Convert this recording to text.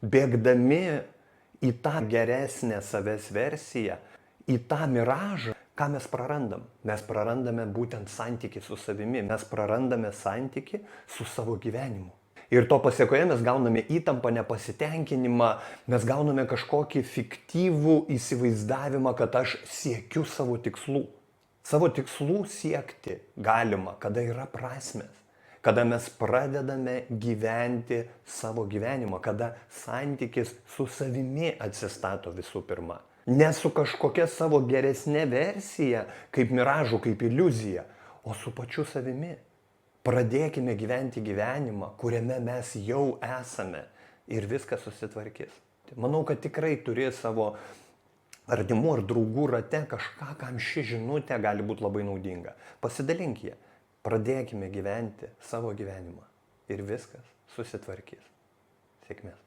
bėgdami į tą geresnę savęs versiją, į tą miražą, ką mes prarandam? Mes prarandame būtent santykį su savimi, mes prarandame santykį su savo gyvenimu. Ir to pasiekoje mes gauname įtampą, nepasitenkinimą, mes gauname kažkokį fiktyvų įsivaizdavimą, kad aš siekiu savo tikslų. Savo tikslų siekti galima, kada yra prasmės, kada mes pradedame gyventi savo gyvenimą, kada santykis su savimi atsistato visų pirma. Ne su kažkokia savo geresnė versija, kaip miražu, kaip iliuzija, o su pačiu savimi. Pradėkime gyventi gyvenimą, kuriame mes jau esame ir viskas susitvarkys. Manau, kad tikrai turi savo artimų ar draugų rate kažką, kam ši žinutė gali būti labai naudinga. Pasidalink ją. Pradėkime gyventi savo gyvenimą ir viskas susitvarkys. Sėkmės.